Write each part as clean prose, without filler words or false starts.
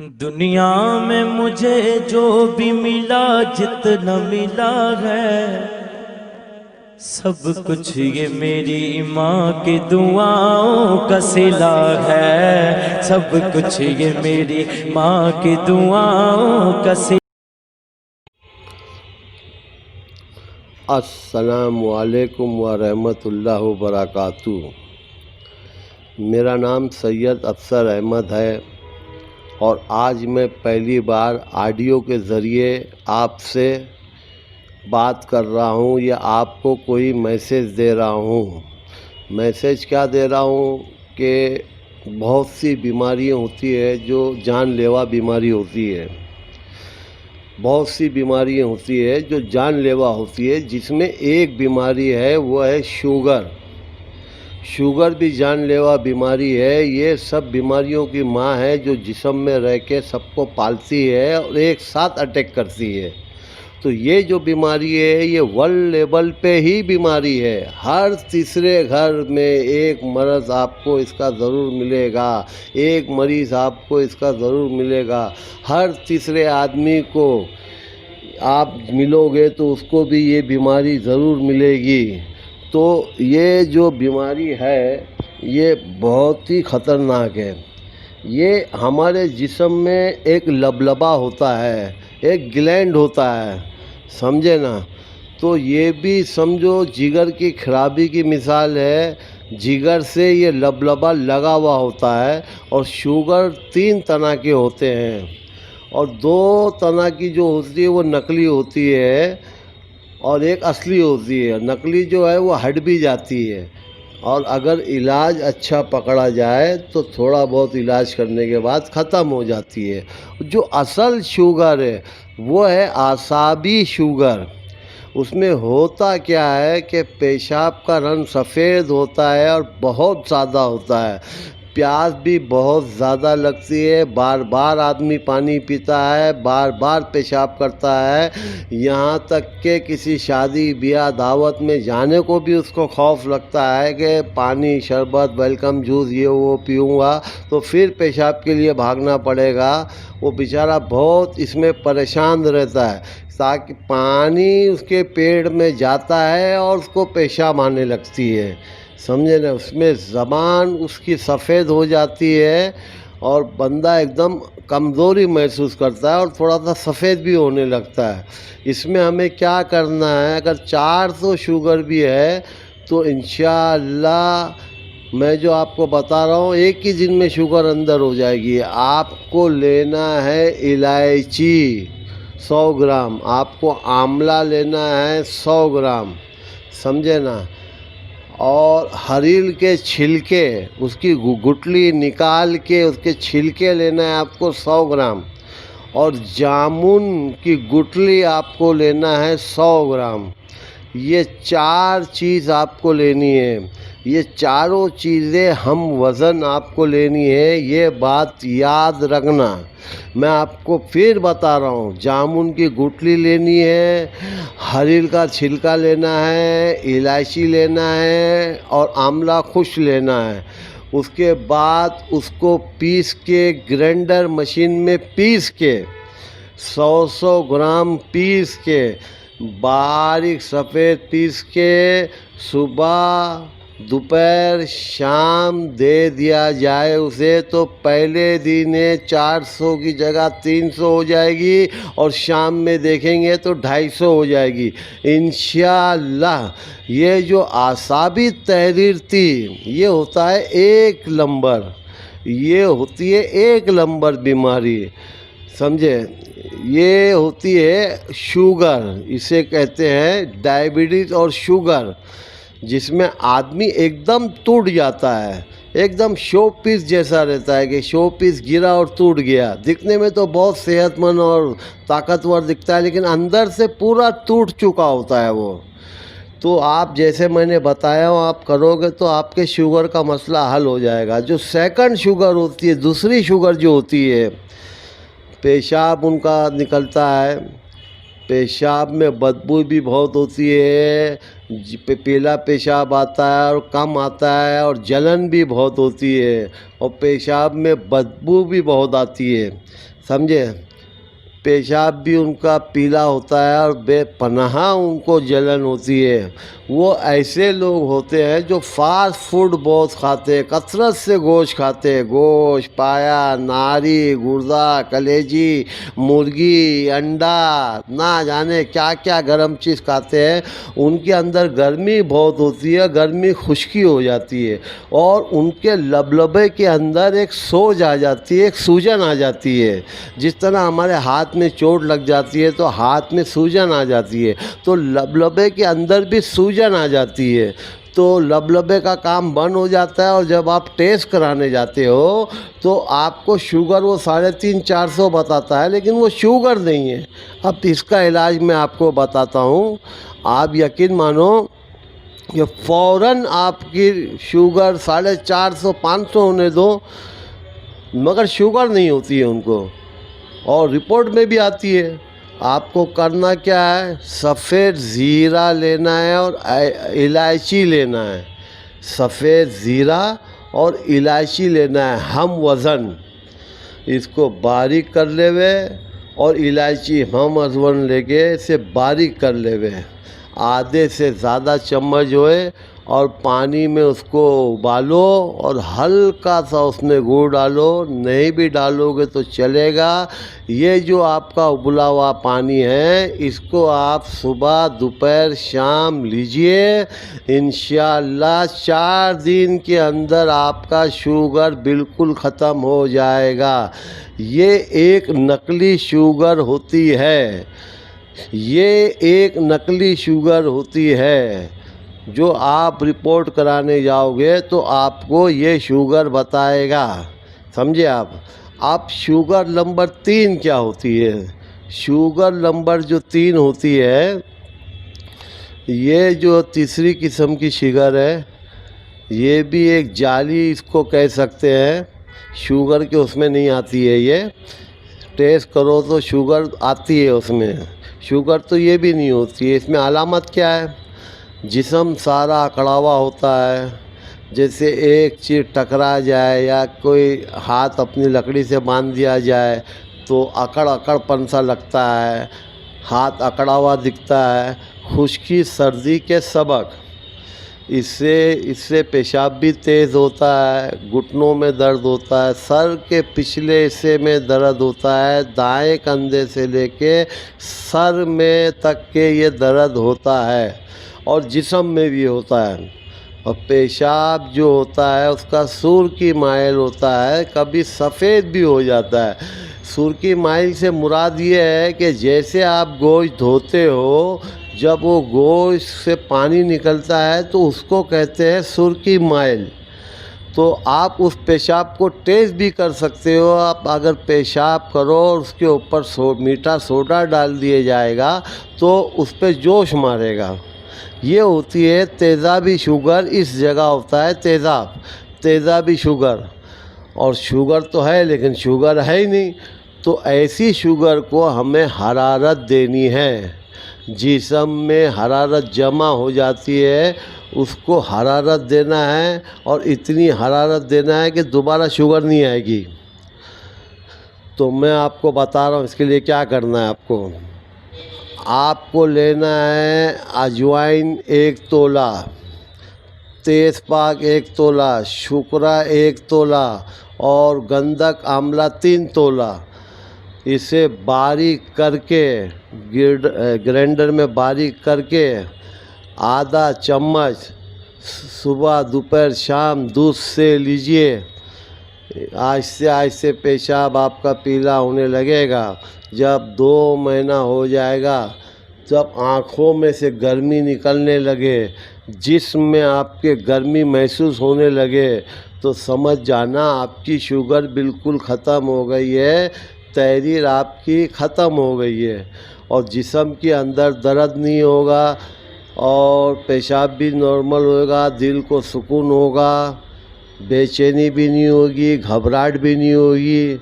दुनिया में मुझे जो भी मिला, जितना मिला है, सब कुछ ये मेरी माँ की दुआओं का सिला है। सब कुछ ये मेरी माँ की दुआओं का सिला। अस्सलामु अलैकुम व रहमतुल्लाहि व बरकातुहू। मेरा नाम सैयद अफसर अहमद है और आज मैं पहली बार ऑडियो के ज़रिए आपसे बात कर रहा हूँ या आपको कोई मैसेज दे रहा हूँ। मैसेज क्या दे रहा हूँ कि बहुत सी बीमारियाँ होती है जो जानलेवा बीमारी होती है। बहुत सी बीमारियाँ होती है जो जानलेवा होती है, जिसमें एक बीमारी है वो है शुगर। शुगर भी जानलेवा बीमारी है। ये सब बीमारियों की माँ है जो जिस्म में रह के सबको पालती है और एक साथ अटैक करती है। तो ये जो बीमारी है ये वर्ल्ड लेवल पे ही बीमारी है। हर तीसरे घर में एक मर्द आपको इसका ज़रूर मिलेगा, एक मरीज़ आपको इसका ज़रूर मिलेगा। हर तीसरे आदमी को आप मिलोगे तो उसको भी ये बीमारी ज़रूर मिलेगी। तो ये जो बीमारी है ये बहुत ही ख़तरनाक है। ये हमारे जिस्म में एक लबलबा होता है, एक ग्लैंड होता है, समझे ना। तो ये भी समझो जिगर की खराबी की मिसाल है। जिगर से ये लबलबा लगा हुआ होता है। और शुगर 3 तरह के होते हैं और 2 तरह की जो होती है वो नकली होती है और एक असली होती है। नकली जो है वो हट भी जाती है और अगर इलाज अच्छा पकड़ा जाए तो थोड़ा बहुत इलाज करने के बाद ख़त्म हो जाती है। जो असल शुगर है वो है आसाबी शुगर। उसमें होता क्या है कि पेशाब का रंग सफ़ेद होता है और बहुत ज़्यादा होता है। प्यास भी बहुत ज़्यादा लगती है, बार बार आदमी पानी पीता है, बार बार पेशाब करता है। यहाँ तक कि किसी शादी ब्याह दावत में जाने को भी उसको खौफ लगता है कि पानी शरबत वेलकम जूस ये वो पीऊँगा तो फिर पेशाब के लिए भागना पड़ेगा। वो बेचारा बहुत इसमें परेशान रहता है ताकि पानी उसके पेट में जाता है और उसको पेशाब आने लगती है, समझे ना। उसमें ज़बान उसकी सफ़ेद हो जाती है और बंदा एकदम कमज़ोरी महसूस करता है और थोड़ा सा सफ़ेद भी होने लगता है। इसमें हमें क्या करना है, अगर 400 शुगर भी है तो इंशाअल्लाह मैं जो आपको बता रहा हूँ एक ही दिन में शुगर अंदर हो जाएगी। आपको लेना है इलायची 100 ग्राम, आपको आंवला लेना है 100 ग्राम, समझे ना। और हरील के छिलके उसकी गुठली निकाल के उसके छिलके लेना है आपको 100 ग्राम। और जामुन की गुठली आपको लेना है 100 ग्राम। ये 4 चीज़ आपको लेनी है। ये चारों चीज़ें हम वज़न आपको लेनी है, ये बात याद रखना। मैं आपको फिर बता रहा हूँ, जामुन की गुठली लेनी है, हरील का छिलका लेना है, इलायची लेना है और आंवला खुश लेना है। उसके बाद उसको पीस के ग्राइंडर मशीन में पीस के 100 ग्राम पीस के बारीक सफ़ेद पीस के सुबह दोपहर शाम दे दिया जाए उसे, तो पहले दिन 400 की जगह 300 हो जाएगी और शाम में देखेंगे तो 250 हो जाएगी इंशाअल्लाह। ये जो आसाबी तहरीर थी ये होता है 1 नंबर, ये होती है 1 नंबर बीमारी, समझे। ये होती है शुगर, इसे कहते हैं डायबिटीज़ और शुगर, जिसमें आदमी एकदम टूट जाता है, एकदम शो पीस जैसा रहता है कि शो पीस गिरा और टूट गया। दिखने में तो बहुत सेहतमंद और ताकतवर दिखता है लेकिन अंदर से पूरा टूट चुका होता है वो। तो आप जैसे मैंने बताया हो आप करोगे तो आपके शुगर का मसला हल हो जाएगा। जो सेकंड शुगर होती है, दूसरी शुगर जो होती है, पेशाब उनका निकलता है, पेशाब में बदबू भी बहुत होती है, पीला पेशाब आता है और कम आता है और जलन भी बहुत होती है और पेशाब में बदबू भी बहुत आती है, समझे। पेशाब भी उनका पीला होता है और बेपनाह उनको जलन होती है। वो ऐसे लोग होते हैं जो फास्ट फूड बहुत खाते हैं, कसरत से गोश्त खाते हैं, गोश्त, पाया, नारी, गुर्दा, कलेजी, मुर्गी, अंडा, ना जाने क्या क्या गर्म चीज़ खाते हैं। उनके अंदर गर्मी बहुत होती है, गर्मी खुश्की हो जाती है और उनके लबलबे के अंदर एक सोज आ जाती है, एक सूजन आ जाती है। जिस तरह हमारे हाथ में चोट लग जाती है तो हाथ में सूजन आ जाती है, तो लबलबे के अंदर भी सूजन आ जाती है, तो लबलबे का काम बंद हो जाता है। और जब आप टेस्ट कराने जाते हो तो आपको शुगर वो 350-400 बताता है, लेकिन वो शुगर नहीं है। अब इसका इलाज मैं आपको बताता हूँ, आप यकीन मानो कि फ़ौरन आपकी शुगर 450-500 होने दो, मगर शुगर नहीं होती है उनको और रिपोर्ट में भी आती है। आपको करना क्या है, सफ़ेद ज़ीरा लेना है और इलायची लेना है। सफ़ेद ज़ीरा और इलायची लेना है हम वज़न, इसको बारीक कर लेवे और इलायची हम वज़न लेके इसे बारीक कर लेवे। आधे से ज़्यादा चम्मच होए और पानी में उसको उबालो और हल्का सा उसमें गुड़ डालो, नहीं भी डालोगे तो चलेगा। ये जो आपका उबला हुआ पानी है इसको आप सुबह, दोपहर, शाम लीजिए। इंशाअल्लाह 4 दिन के अंदर आपका शुगर बिल्कुल ख़त्म हो जाएगा। ये एक नकली शुगर होती है, ये एक नकली शुगर होती है। जो आप रिपोर्ट कराने जाओगे तो आपको ये शुगर बताएगा, समझे आप शुगर नंबर 3 क्या होती है। शुगर नंबर जो 3 होती है, ये जो तीसरी किस्म की शुगर है, ये भी एक जाली इसको कह सकते हैं, शुगर के उसमें नहीं आती है। ये टेस्ट करो तो शुगर आती है उसमें, शुगर तो ये भी नहीं होती है। इसमें अलामत क्या है, जिस्म सारा अकड़ा हुआ होता है, जैसे एक चीज़ टकरा जाए या कोई हाथ अपनी लकड़ी से बांध दिया जाए तो अकड़पन सा लगता है, हाथ अकड़ा हुआ दिखता है, खुश्की सर्दी के सबक। इससे पेशाब भी तेज़ होता है, घुटनों में दर्द होता है, सर के पिछले हिस्से में दर्द होता है, दाएं कंधे से लेके सर में तक के ये दर्द होता है और जिस्म में भी होता है। और पेशाब जो होता है उसका सुर्खी माइल होता है, कभी सफ़ेद भी हो जाता है। सुर्खी माइल से मुराद ये है कि जैसे आप गोश्त धोते हो, जब वो गोश्त से पानी निकलता है तो उसको कहते हैं सुर्खी माइल। तो आप उस पेशाब को टेस्ट भी कर सकते हो। आप अगर पेशाब करो और उसके ऊपर मीठा सोडा डाल दिया जाएगा तो उस पर जोश मारेगा। ये होती है तेज़ाबी शुगर, इस जगह होता है तेज़ाबी शुगर। और शुगर तो है लेकिन शुगर है ही नहीं, तो ऐसी शुगर को हमें हरारत देनी है। जिस्म में हरारत जमा हो जाती है, उसको हरारत देना है और इतनी हरारत देना है कि दोबारा शुगर नहीं आएगी। तो मैं आपको बता रहा हूँ इसके लिए क्या करना है। आपको लेना है अजवाइन 1 तोला, तेज़पात 1 तोला, शुकरा 1 तोला और गंधक आंवला 3 तोला। इसे बारीक करके ग्राइंडर में बारीक करके आधा चम्मच सुबह, दोपहर, शाम दूध से लीजिए। आहिस्ते आहिस्ते पेशाब आपका पीला होने लगेगा। जब 2 महीना हो जाएगा, जब आँखों में से गर्मी निकलने लगे, जिस्म में आपके गर्मी महसूस होने लगे, तो समझ जाना आपकी शुगर बिल्कुल ख़त्म हो गई है, तहरीर आपकी ख़त्म हो गई है। और जिस्म के अंदर दर्द नहीं होगा और पेशाब भी नॉर्मल होगा, दिल को सुकून होगा, बेचैनी भी नहीं होगी, घबराहट भी नहीं होगी,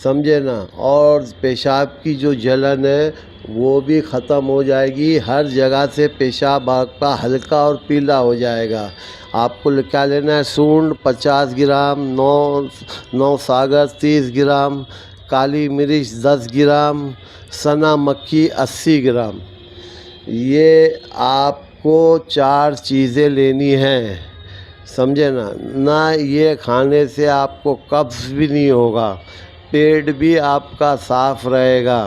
समझे ना। और पेशाब की जो जलन है वो भी ख़त्म हो जाएगी। हर जगह से पेशाब आपका हल्का और पीला हो जाएगा। आपको क्या लेना है, सूंड 50 ग्राम, 9 सागर 30 ग्राम, काली मिर्च 10 ग्राम, सना मक्खी 80 ग्राम। ये आपको 4 चीज़ें लेनी हैं, समझे ना। ना ये खाने से आपको कब्ज़ भी नहीं होगा, पेट भी आपका साफ़ रहेगा।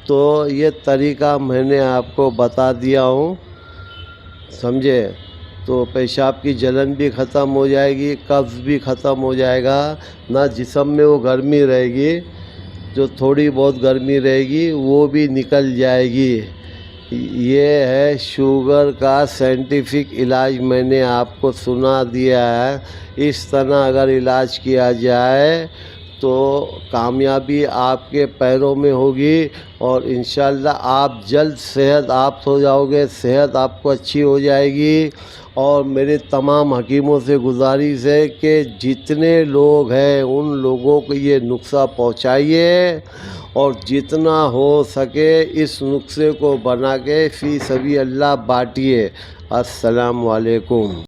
तो ये तरीका मैंने आपको बता दिया हूँ, समझे। तो पेशाब की जलन भी ख़त्म हो जाएगी, कब्ज़ भी ख़त्म हो जाएगा, ना जिस्म में वो गर्मी रहेगी, जो थोड़ी बहुत गर्मी रहेगी वो भी निकल जाएगी। ये है शुगर का साइंटिफिक इलाज, मैंने आपको सुना दिया है। इस तरह अगर इलाज किया जाए तो कामयाबी आपके पैरों में होगी और इंशाल्लाह आप जल्द सेहत याफ्त हो जाओगे, सेहत आपको अच्छी हो जाएगी। और मेरे तमाम हकीमों से गुजारिश है कि जितने लोग हैं उन लोगों को ये नुस्खा पहुंचाइए और जितना हो सके इस नुस्खे को बना के फ़ी सभी अल्लाह बाँटिए। अस्सलाम वालेकुम।